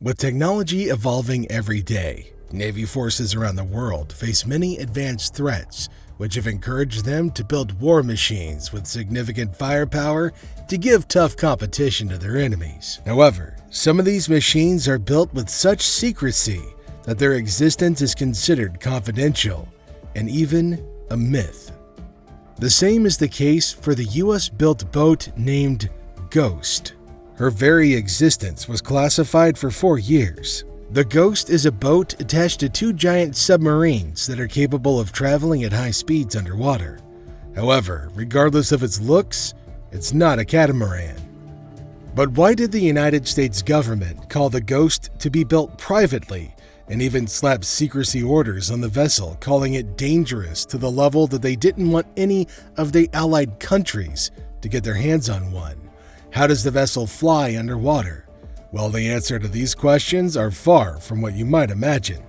With technology evolving every day, Navy forces around the world face many advanced threats, which have encouraged them to build war machines with significant firepower to give tough competition to their enemies. However, some of these machines are built with such secrecy that their existence is considered confidential and even a myth. The same is the case for the US-built boat named Ghost. Her very existence was classified for 4 years. The Ghost is a boat attached to 2 giant submarines that are capable of traveling at high speeds underwater. However, regardless of its looks, it's not a catamaran. But why did the United States government call the Ghost to be built privately and even slap secrecy orders on the vessel, calling it dangerous to the level that they didn't want any of the allied countries to get their hands on one? How does the vessel fly underwater? Well, the answer to these questions are far from what you might imagine.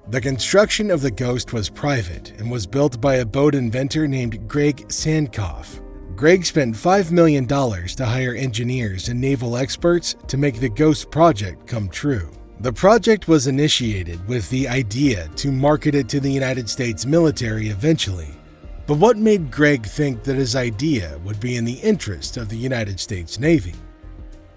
The construction of the Ghost was private and was built by a boat inventor named Greg Sankoff. Greg spent $5 million to hire engineers and naval experts to make the Ghost project come true. The project was initiated with the idea to market it to the United States military eventually. But what made Greg think that his idea would be in the interest of the United States Navy?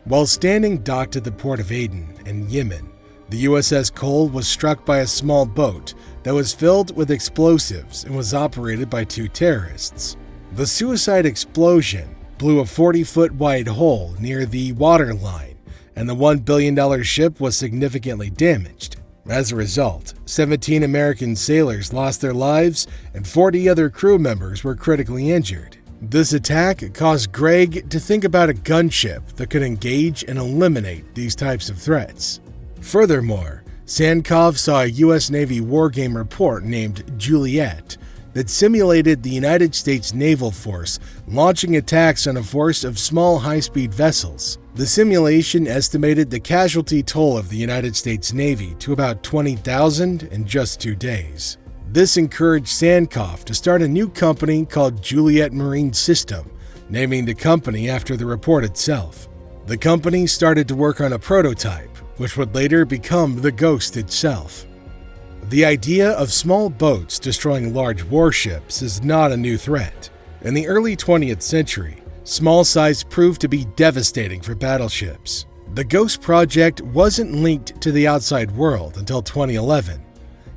While standing docked at the port of Aden in Yemen, the USS Cole was struck by a small boat that was filled with explosives and was operated by 2 terrorists. The suicide explosion blew a 40-foot wide hole near the waterline, and the $1 billion ship was significantly damaged. As a result, 17 American sailors lost their lives and 40 other crew members were critically injured. This attack caused Greg to think about a gunship that could engage and eliminate these types of threats. Furthermore, Sankoff saw a U.S. Navy wargame report named Juliet that simulated the United States naval force launching attacks on a force of small high-speed vessels. The simulation estimated the casualty toll of the United States Navy to about 20,000 in just 2 days. This encouraged Sankoff to start a new company called Juliet Marine System, naming the company after the report itself. The company started to work on a prototype, which would later become the Ghost itself. The idea of small boats destroying large warships is not a new threat. In the early 20th century, small size proved to be devastating for battleships. The Ghost project wasn't linked to the outside world until 2011.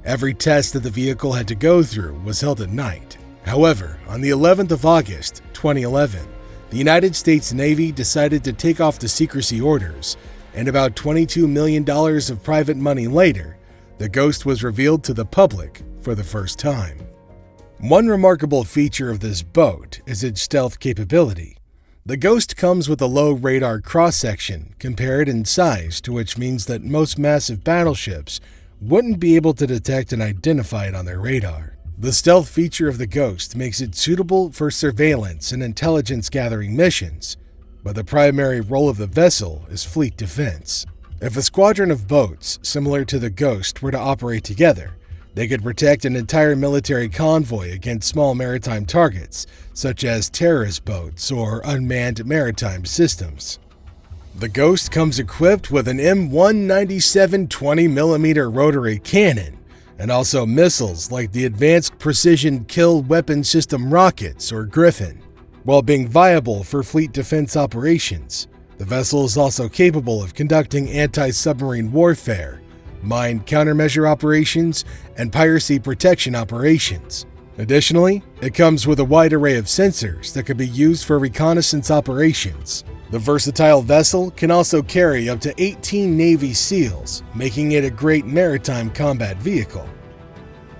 Every test that the vehicle had to go through was held at night. However, on the 11th of August, 2011, the United States Navy decided to take off the secrecy orders, and about $22 million of private money later, the Ghost was revealed to the public for the first time. One remarkable feature of this boat is its stealth capability. The Ghost comes with a low radar cross-section compared in size, to which means that most massive battleships wouldn't be able to detect and identify it on their radar. The stealth feature of the Ghost makes it suitable for surveillance and intelligence-gathering missions, but the primary role of the vessel is fleet defense. If a squadron of boats similar to the Ghost were to operate together, they could protect an entire military convoy against small maritime targets, such as terrorist boats or unmanned maritime systems. The Ghost comes equipped with an M197 20mm rotary cannon, and also missiles like the Advanced Precision Kill Weapon System rockets, or Griffin. While being viable for fleet defense operations, the vessel is also capable of conducting anti-submarine warfare, mine countermeasure operations, and piracy protection operations. Additionally, it comes with a wide array of sensors that could be used for reconnaissance operations. The versatile vessel can also carry up to 18 Navy SEALs, making it a great maritime combat vehicle.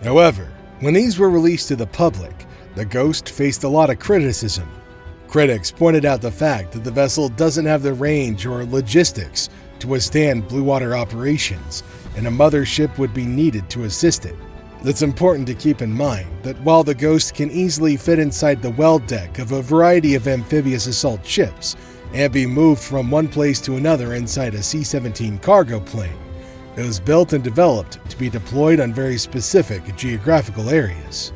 However, when these were released to the public, the Ghost faced a lot of criticism. Critics pointed out the fact that the vessel doesn't have the range or logistics to withstand blue water operations, and a mothership would be needed to assist it. It's important to keep in mind that while the Ghost can easily fit inside the well deck of a variety of amphibious assault ships and be moved from one place to another inside a C-17 cargo plane, it was built and developed to be deployed on very specific geographical areas.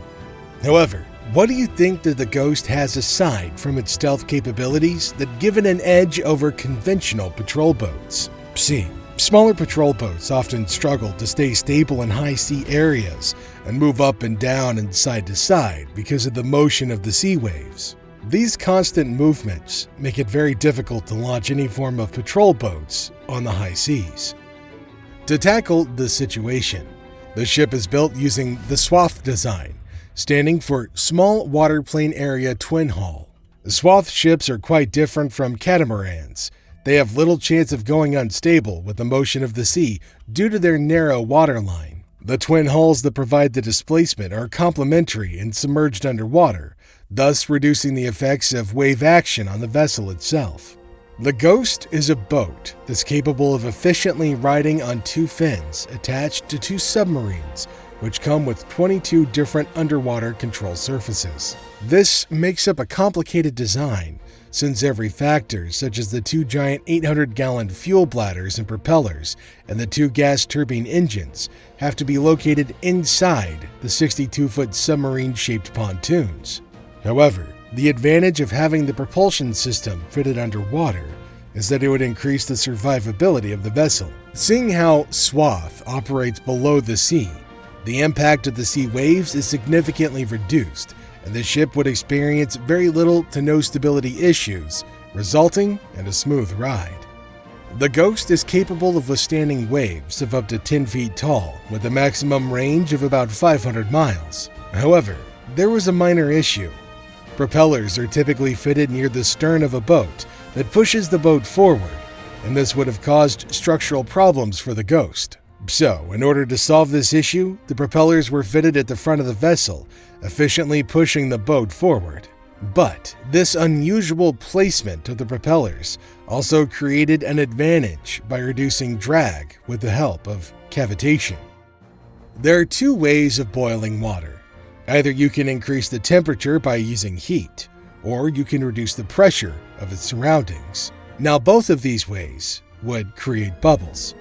However, what do you think that the Ghost has aside from its stealth capabilities that give it an edge over conventional patrol boats? See, Smaller patrol boats often struggle to stay stable in high sea areas and move up and down and side to side because of the motion of the sea waves. These constant movements make it very difficult to launch any form of patrol boats on the high seas. To tackle the situation, the ship is built using the SWAF design, standing for Small Waterplane Area Twin Hull. The SWAF ships are quite different from catamarans. They have little chance of going unstable with the motion of the sea due to their narrow waterline. The twin hulls that provide the displacement are complementary and submerged underwater, thus reducing the effects of wave action on the vessel itself. The Ghost is a boat that's capable of efficiently riding on two fins attached to two submarines, which come with 22 different underwater control surfaces. This makes up a complicated design, since every factor, such as the two giant 800-gallon fuel bladders and propellers and the two gas turbine engines, have to be located inside the 62-foot submarine-shaped pontoons. However, the advantage of having the propulsion system fitted underwater is that it would increase the survivability of the vessel. Seeing how SWAF operates below the sea, the impact of the sea waves is significantly reduced, and the ship would experience very little to no stability issues, resulting in a smooth ride. The Ghost is capable of withstanding waves of up to 10 feet tall, with a maximum range of about 500 miles. However, there was a minor issue. Propellers are typically fitted near the stern of a boat that pushes the boat forward, and this would have caused structural problems for the Ghost. So, in order to solve this issue, the propellers were fitted at the front of the vessel, efficiently pushing the boat forward. But this unusual placement of the propellers also created an advantage by reducing drag with the help of cavitation. There are two ways of boiling water. Either you can increase the temperature by using heat, or you can reduce the pressure of its surroundings. Now, both of these ways would create bubbles.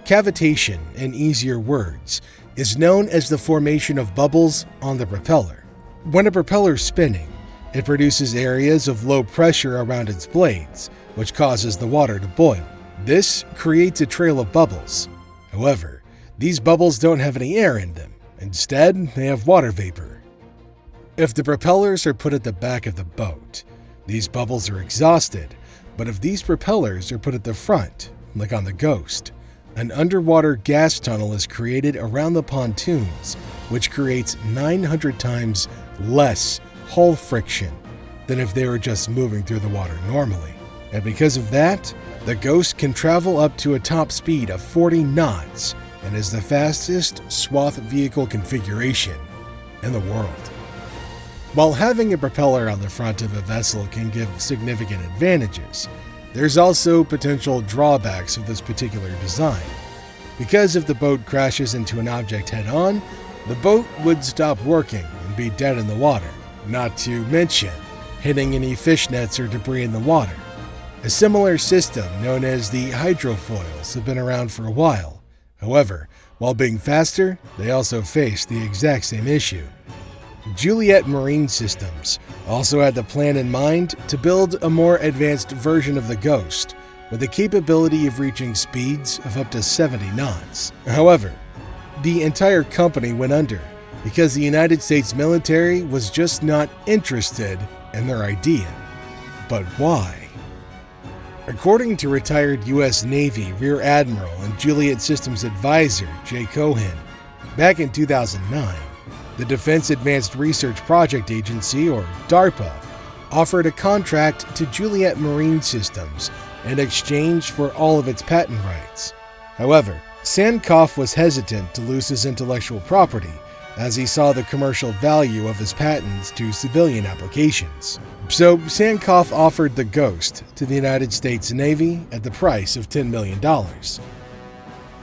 Cavitation, in easier words, is known as the formation of bubbles on the propeller. When a propeller is spinning, it produces areas of low pressure around its blades, which causes the water to boil. This creates a trail of bubbles. However, these bubbles don't have any air in them. Instead, they have water vapor. If the propellers are put at the back of the boat, these bubbles are exhausted, but if these propellers are put at the front, like on the Ghost, an underwater gas tunnel is created around the pontoons, which creates 900 times less hull friction than if they were just moving through the water normally. And because of that, the Ghost can travel up to a top speed of 40 knots and is the fastest SWAF vehicle configuration in the world. While having a propeller on the front of a vessel can give significant advantages, there's also potential drawbacks of this particular design. Because if the boat crashes into an object head-on, the boat would stop working and be dead in the water, not to mention hitting any fish nets or debris in the water. A similar system known as the hydrofoils have been around for a while. However, while being faster, they also face the exact same issue. Juliet Marine Systems also had the plan in mind to build a more advanced version of the Ghost, with the capability of reaching speeds of up to 70 knots. However, the entire company went under because the United States military was just not interested in their idea. But why? According to retired U.S. Navy Rear Admiral and Juliet Systems advisor Jay Cohen, back in 2009, the Defense Advanced Research Project Agency, or DARPA, offered a contract to Juliet Marine Systems in exchange for all of its patent rights. However, Sankoff was hesitant to lose his intellectual property as he saw the commercial value of his patents to civilian applications. So Sankoff offered the Ghost to the United States Navy at the price of $10 million.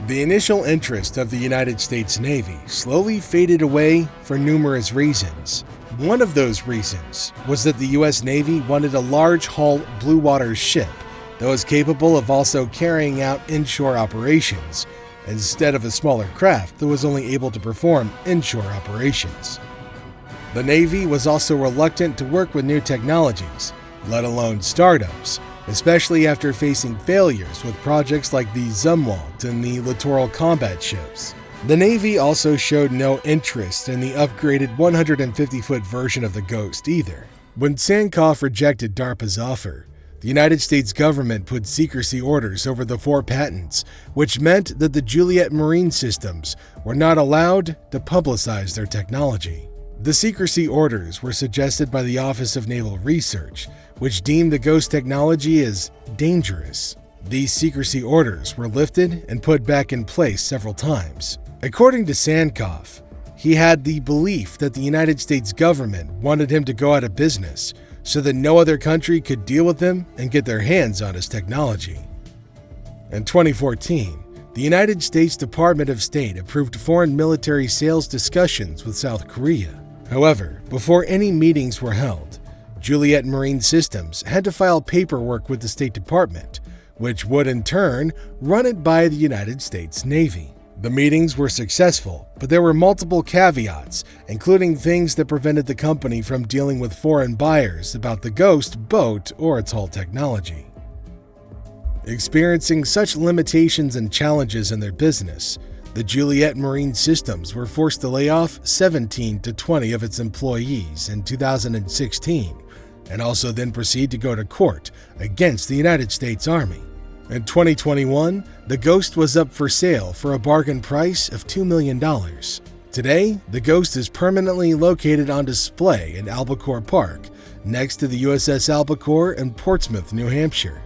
The initial interest of the United States Navy slowly faded away for numerous reasons. One of those reasons was that the U.S. Navy wanted a large hull blue water ship that was capable of also carrying out inshore operations, instead of a smaller craft that was only able to perform inshore operations. The Navy was also reluctant to work with new technologies, let alone startups, especially after facing failures with projects like the Zumwalt and the littoral combat ships. The Navy also showed no interest in the upgraded 150-foot version of the Ghost either. When Sankoff rejected DARPA's offer, the United States government put secrecy orders over the 4 patents, which meant that the Juliet marine systems were not allowed to publicize their technology. The secrecy orders were suggested by the Office of Naval Research, which deemed the Ghost technology as dangerous. These secrecy orders were lifted and put back in place several times. According to Sankoff, he had the belief that the United States government wanted him to go out of business so that no other country could deal with him and get their hands on his technology. In 2014, the United States Department of State approved foreign military sales discussions with South Korea. However, before any meetings were held, Juliet Marine Systems had to file paperwork with the State Department, which would in turn run it by the United States Navy. The meetings were successful, but there were multiple caveats, including things that prevented the company from dealing with foreign buyers about the Ghost boat or its hull technology. Experiencing such limitations and challenges in their business, the Juliet Marine Systems were forced to lay off 17 to 20 of its employees in 2016, and also then proceed to go to court against the United States Army. In 2021, the Ghost was up for sale for a bargain price of $2 million. Today, the Ghost is permanently located on display in Albacore Park, next to the USS Albacore in Portsmouth, New Hampshire.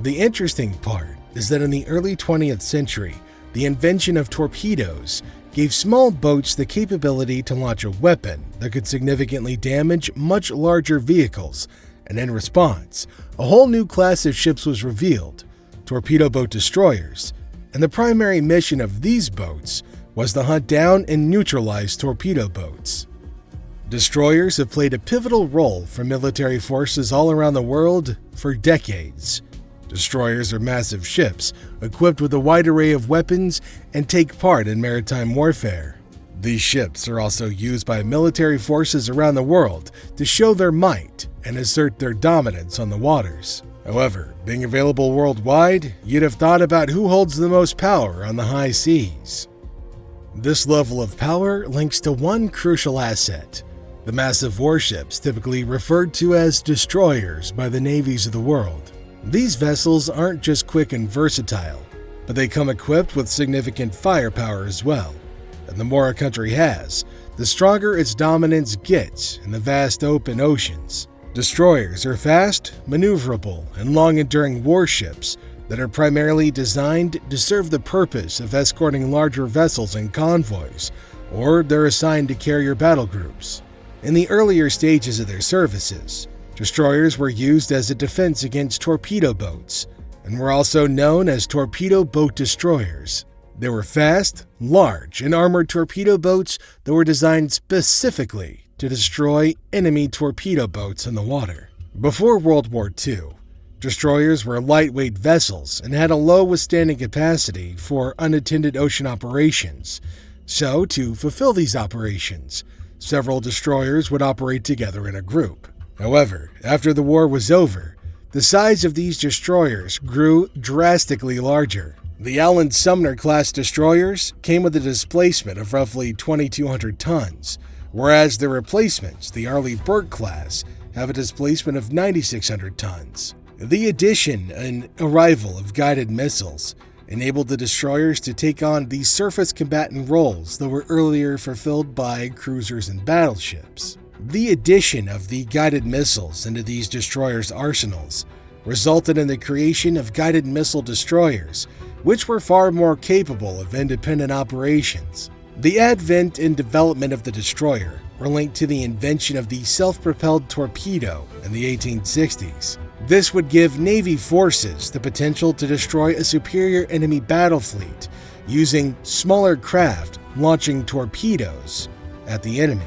The interesting part is that in the early 20th century, the invention of torpedoes gave small boats the capability to launch a weapon that could significantly damage much larger vehicles, and in response, a whole new class of ships was revealed, torpedo boat destroyers, and the primary mission of these boats was to hunt down and neutralize torpedo boats. Destroyers have played a pivotal role for military forces all around the world for decades. Destroyers are massive ships equipped with a wide array of weapons and take part in maritime warfare. These ships are also used by military forces around the world to show their might and assert their dominance on the waters. However, being available worldwide, you'd have thought about who holds the most power on the high seas. This level of power links to one crucial asset: the massive warships typically referred to as destroyers by the navies of the world. These vessels aren't just quick and versatile, but they come equipped with significant firepower as well. And the more a country has, the stronger its dominance gets in the vast open oceans. Destroyers are fast, maneuverable, and long-enduring warships that are primarily designed to serve the purpose of escorting larger vessels and convoys, or they're assigned to carrier battle groups. In the earlier stages of their services, destroyers were used as a defense against torpedo boats, and were also known as torpedo boat destroyers. They were fast, large, and armored torpedo boats that were designed specifically to destroy enemy torpedo boats in the water. Before World War II, destroyers were lightweight vessels and had a low withstanding capacity for unattended ocean operations. So, to fulfill these operations, several destroyers would operate together in a group. However, after the war was over, the size of these destroyers grew drastically larger. The Allen Sumner-class destroyers came with a displacement of roughly 2,200 tons, whereas the replacements, the Arleigh Burke-class, have a displacement of 9,600 tons. The addition and arrival of guided missiles enabled the destroyers to take on the surface combatant roles that were earlier fulfilled by cruisers and battleships. The addition of the guided missiles into these destroyers' arsenals resulted in the creation of guided missile destroyers, which were far more capable of independent operations. The advent and development of the destroyer were linked to the invention of the self-propelled torpedo in the 1860s. This would give Navy forces the potential to destroy a superior enemy battle fleet using smaller craft launching torpedoes at the enemy.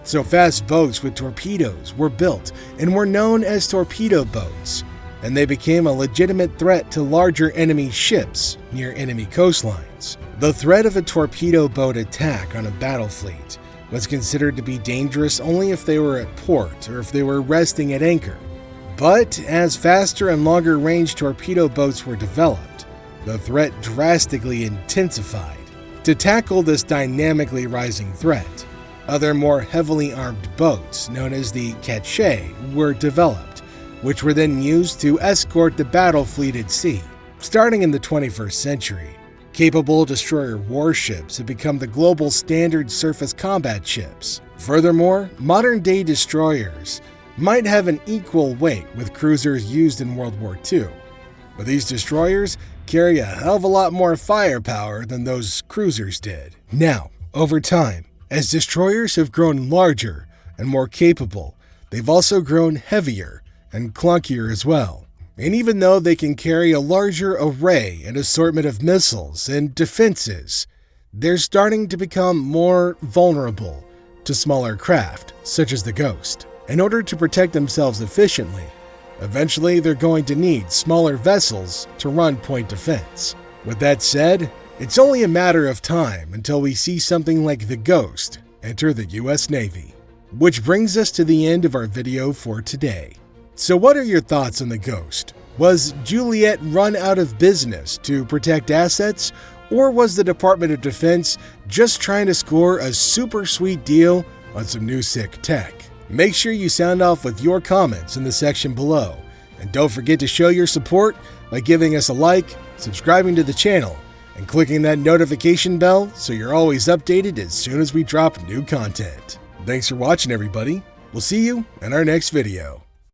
So fast boats with torpedoes were built and were known as torpedo boats, and they became a legitimate threat to larger enemy ships near enemy coastlines. The threat of a torpedo boat attack on a battle fleet was considered to be dangerous only if they were at port or if they were resting at anchor. But as faster and longer range torpedo boats were developed, the threat drastically intensified. To tackle this dynamically rising threat, other more heavily armed boats, known as the cache, were developed, which were then used to escort the battle fleet at sea. Starting in the 21st century, capable destroyer warships have become the global standard surface combat ships. Furthermore, modern-day destroyers might have an equal weight with cruisers used in World War II, but these destroyers carry a hell of a lot more firepower than those cruisers did. Now, over time, as destroyers have grown larger and more capable, they've also grown heavier and clunkier as well. And even though they can carry a larger array and assortment of missiles and defenses, they're starting to become more vulnerable to smaller craft, such as the Ghost. In order to protect themselves efficiently, eventually they're going to need smaller vessels to run point defense. With that said, it's only a matter of time until we see something like the Ghost enter the US Navy. Which brings us to the end of our video for today. So what are your thoughts on the Ghost? Was Juliet run out of business to protect assets, or was the Department of Defense just trying to score a super sweet deal on some new sick tech? Make sure you sound off with your comments in the section below, and don't forget to show your support by giving us a like, subscribing to the channel, and clicking that notification bell so you're always updated as soon as we drop new content. Thanks for watching, everybody. We'll see you in our next video.